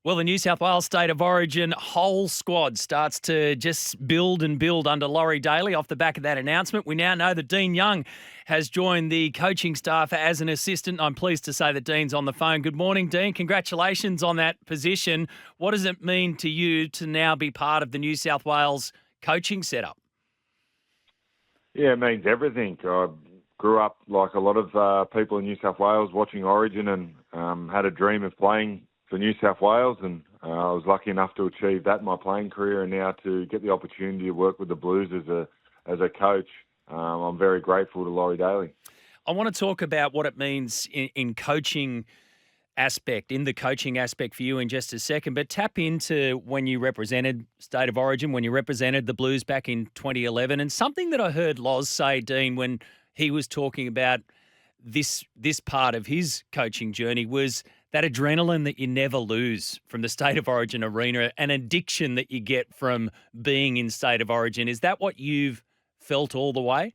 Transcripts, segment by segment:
Well, the New South Wales State of Origin whole squad starts to just build and build under Laurie Daley off the back of that announcement. We now know that Dean Young has joined the coaching staff as an assistant. I'm pleased to say that Dean's on the phone. Good morning, Dean. Congratulations on that position. What does it mean to you to now be part of the New South Wales coaching setup? Yeah, it means everything. I grew up like a lot of people in New South Wales watching Origin and had a dream of playing for New South Wales, and I was lucky enough to achieve that in my playing career, and now to get the opportunity to work with the Blues as a coach. I'm very grateful to Laurie Daley. I want to talk about what it means in coaching aspect, in the coaching aspect for you in just a second, but tap into when you represented State of Origin, when you represented the Blues back in 2011, and something that I heard Loz say, Dean, when he was talking about this part of his coaching journey was that adrenaline that you never lose from the State of Origin arena, an addiction that you get from being in State of Origin. Is that what you've felt all the way?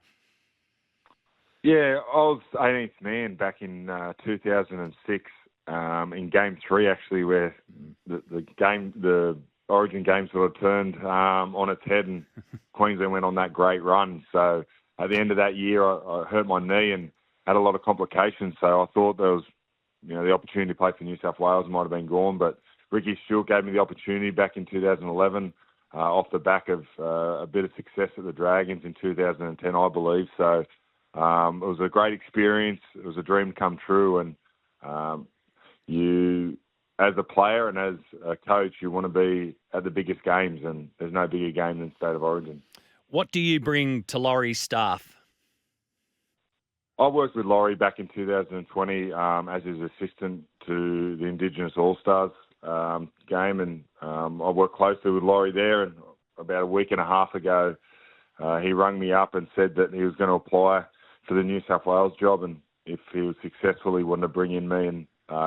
Yeah, I was 18th man back in 2006 in Game 3, actually, where the Origin game sort of turned on its head and Queensland went on that great run. So at the end of that year, I hurt my knee and had a lot of complications. So I thought there was, the opportunity to play for New South Wales might have been gone, but Ricky Stewart gave me the opportunity back in 2011 off the back of a bit of success at the Dragons in 2010, I believe. So it was a great experience. It was a dream come true, and you, as a player and as a coach, you want to be at the biggest games, and there's no bigger game than State of Origin. What do you bring to Laurie's staff? I worked with Laurie back in 2020 as his assistant to the Indigenous All-Stars game, and I worked closely with Laurie there. And about a week and a half ago, he rang me up and said that he was going to apply for the New South Wales job, and if he was successful, he wanted to bring in me and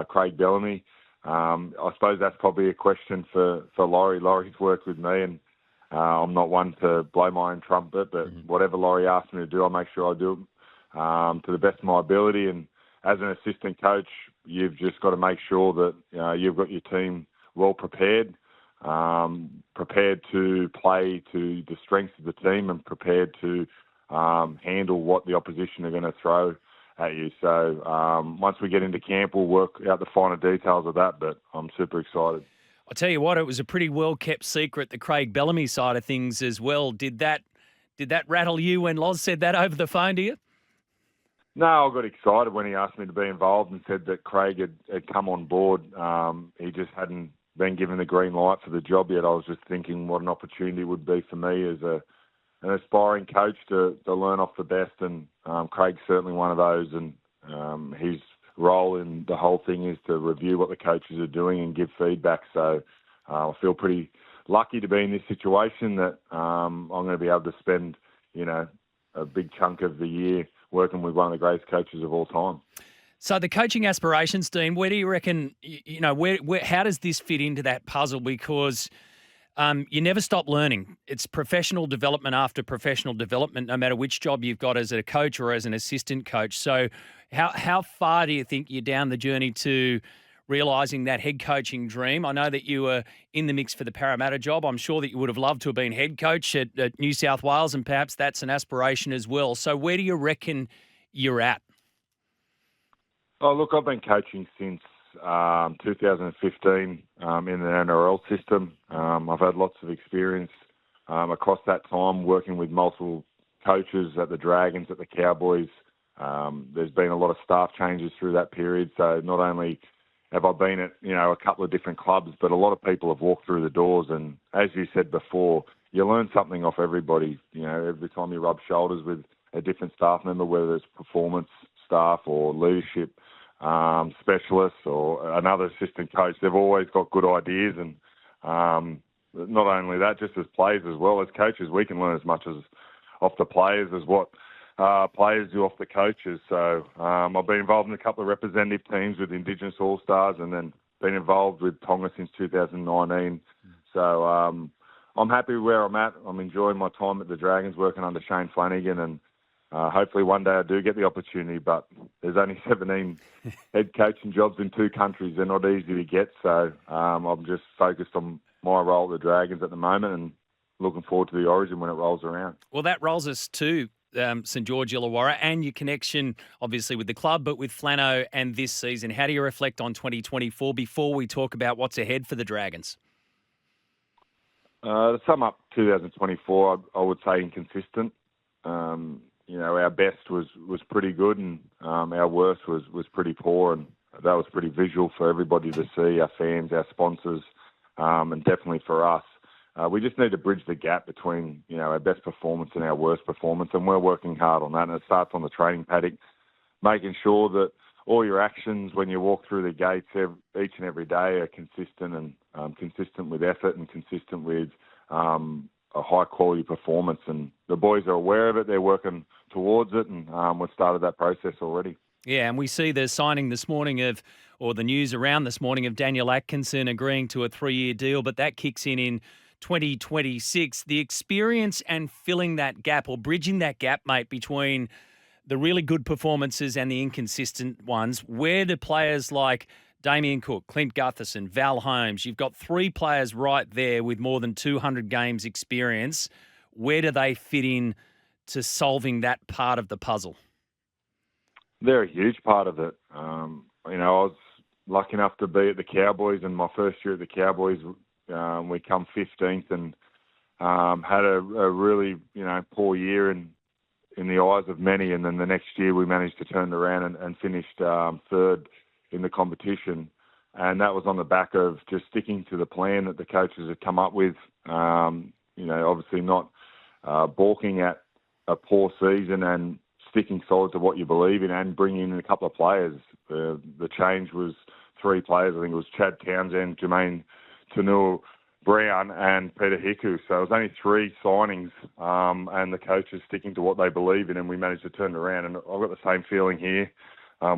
Craig Bellamy. I suppose that's probably a question for Laurie. Laurie's worked with me, and I'm not one to blow my own trumpet, but whatever Laurie asks me to do, I'll make sure I do it to the best of my ability. And as an assistant coach, you've just got to make sure that you've got your team well prepared, prepared to play to the strengths of the team, and prepared to handle what the opposition are going to throw at you. So once we get into camp, we'll work out the finer details of that, but I'm super excited. I'll tell you what, it was a pretty well-kept secret, the Craig Bellamy side of things as well. Did that rattle you when Loz said that over the phone to you? No, I got excited when he asked me to be involved and said that Craig had come on board. He just hadn't been given the green light for the job yet. I was just thinking what an opportunity it would be for me as an aspiring coach to learn off the best, and Craig's certainly one of those, and his role in the whole thing is to review what the coaches are doing and give feedback. So I feel pretty lucky to be in this situation that I'm going to be able to spend, a big chunk of the year working with one of the greatest coaches of all time. So the coaching aspirations, Dean, where do you reckon, how does this fit into that puzzle? Because you never stop learning. It's professional development after professional development, no matter which job you've got as a coach or as an assistant coach. So how far do you think you're down the journey to realising that head coaching dream? I know that you were in the mix for the Parramatta job. I'm sure that you would have loved to have been head coach at New South Wales, and perhaps that's an aspiration as well. So where do you reckon you're at? Oh, look, I've been coaching since 2015 in the NRL system. I've had lots of experience across that time working with multiple coaches at the Dragons, at the Cowboys. There's been a lot of staff changes through that period. So not only have I been at, a couple of different clubs, but a lot of people have walked through the doors. And as you said before, you learn something off everybody. Every time you rub shoulders with a different staff member, whether it's performance staff or leadership specialists or another assistant coach, they've always got good ideas. And not only that, just as players as well as coaches, we can learn as much as off the players as what players do off the coaches. So I've been involved in a couple of representative teams with Indigenous All-Stars, and then been involved with Tonga since 2019. So I'm happy where I'm at. I'm enjoying my time at the Dragons, working under Shane Flanagan, and hopefully one day I do get the opportunity, but there's only 17 head coaching jobs in 2 countries. They're not easy to get, so I'm just focused on my role at the Dragons at the moment and looking forward to the Origin when it rolls around. Well, that rolls us to St George Illawarra and your connection, obviously, with the club, but with Flano and this season. How do you reflect on 2024 before we talk about what's ahead for the Dragons? To sum up 2024, I would say inconsistent. Our best was pretty good, and our worst was pretty poor, and that was pretty visual for everybody to see, our fans, our sponsors, and definitely for us. We just need to bridge the gap between, our best performance and our worst performance, and we're working hard on that. And it starts on the training paddock, making sure that all your actions when you walk through the gates each and every day are consistent and consistent with effort and consistent with a high-quality performance. And the boys are aware of it. They're working towards it, and we've started that process already. Yeah, and we see the signing this morning or the news around this morning of Daniel Atkinson agreeing to a 3-year deal, but that kicks in 2026. The experience and filling that gap or bridging that gap, mate, between the really good performances and the inconsistent ones, where do players like Damien Cook, Clint Gutherson, Val Holmes, you've got 3 players right there with more than 200 games experience. Where do they fit in to solving that part of the puzzle? They're a huge part of it. I was lucky enough to be at the Cowboys, and my first year at the Cowboys, we come 15th and had a really, poor year in the eyes of many. And then the next year we managed to turn it around and finished 3rd in the competition. And that was on the back of just sticking to the plan that the coaches had come up with, obviously not balking at a poor season and sticking solid to what you believe in and bringing in a couple of players. The change was 3 players. I think it was Chad Townsend, Jermaine Tanua Brown and Peter Hiku. So it was only 3 signings and the coaches sticking to what they believe in, and we managed to turn it around. And I've got the same feeling here.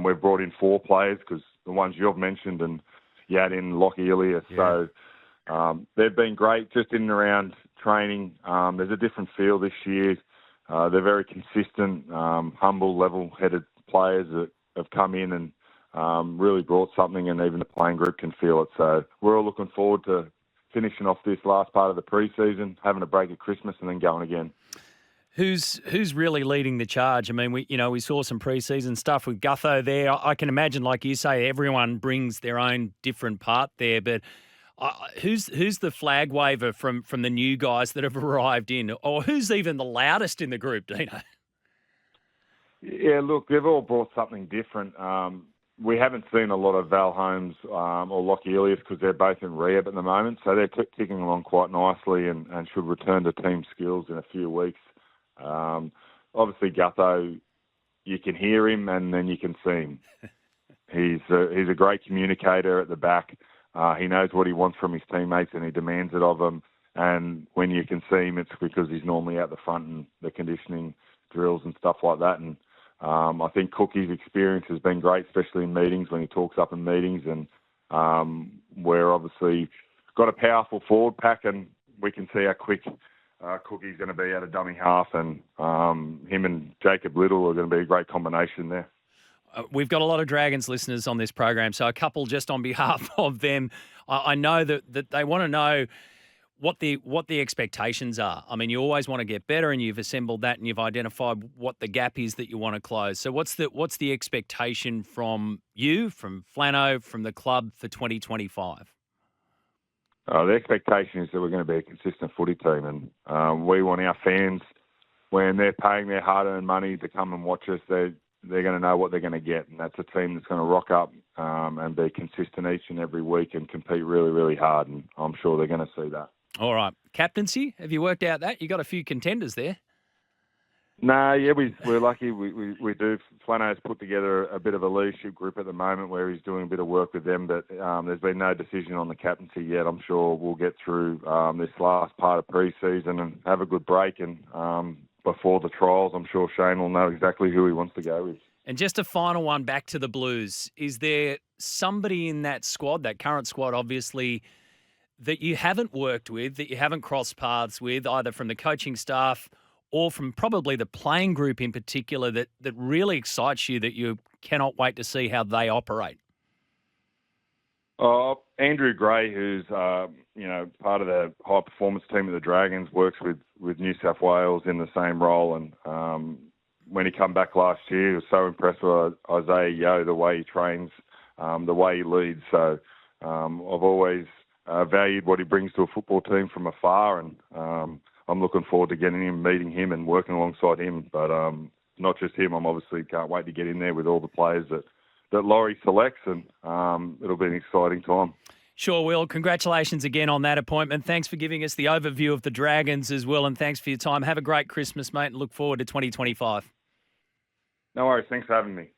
We've brought in 4 players because the ones you've mentioned, and you add in Lockie Ilias. Yeah. So they've been great just in and around training. There's a different feel this year. They're very consistent, humble, level-headed players that have come in and really brought something, and even the playing group can feel it. So we're all looking forward to finishing off this last part of the pre-season, having a break at Christmas, and then going again. Who's really leading the charge? I mean, we saw some pre-season stuff with Gutho there. I can imagine, like you say, everyone brings their own different part there. But who's the flag waver from the new guys that have arrived in, or who's even the loudest in the group, Dino? Yeah, look, they've all brought something different. We haven't seen a lot of Val Holmes or Lockie Ilias because they're both in rehab at the moment, so they're ticking along quite nicely and should return to team skills in a few weeks. Obviously, Gutho, you can hear him and then you can see him. He's a great communicator at the back. He knows what he wants from his teammates and he demands it of them. And when you can see him, it's because he's normally out the front in the conditioning drills and stuff like that. And I think Cookie's experience has been great, especially in meetings when he talks up in meetings. And we're obviously got a powerful forward pack, and we can see how quick Cookie's going to be out of dummy half. And him and Jacob Little are going to be a great combination there. We've got a lot of Dragons listeners on this program, so a couple just on behalf of them. I know that they want to know what the expectations are. I mean, you always want to get better, and you've assembled that, and you've identified what the gap is that you want to close. So what's the expectation from you, from Flano, from the club for 2025? The expectation is that we're going to be a consistent footy team, and we want our fans, when they're paying their hard-earned money to come and watch us, they're going to know what they're going to get, and that's a team that's going to rock up and be consistent each and every week and compete really, really hard, and I'm sure they're going to see that. All right. Captaincy, have you worked out that? You got a few contenders there. No, yeah, we're lucky. We do. Flano's put together a bit of a leadership group at the moment where he's doing a bit of work with them, but there's been no decision on the captaincy yet. I'm sure we'll get through this last part of pre-season and have a good break, and before the trials, I'm sure Shane will know exactly who he wants to go with. And just a final one back to the Blues. Is there somebody in that squad, that current squad, obviously, that you haven't worked with, that you haven't crossed paths with, either from the coaching staff or from probably the playing group in particular that really excites you that you cannot wait to see how they operate? Andrew Gray, who's part of the high performance team of the Dragons, works with New South Wales in the same role. And when he come back last year, he was so impressed with Isaiah Yeo, the way he trains, the way he leads. So I've always valued what he brings to a football team from afar, and I'm looking forward to getting him, meeting him, and working alongside him. But not just him. I'm obviously can't wait to get in there with all the players that Laurie selects, and it'll be an exciting time. Sure will. Congratulations again on that appointment. Thanks for giving us the overview of the Dragons as well, and thanks for your time. Have a great Christmas, mate, and look forward to 2025. No worries. Thanks for having me.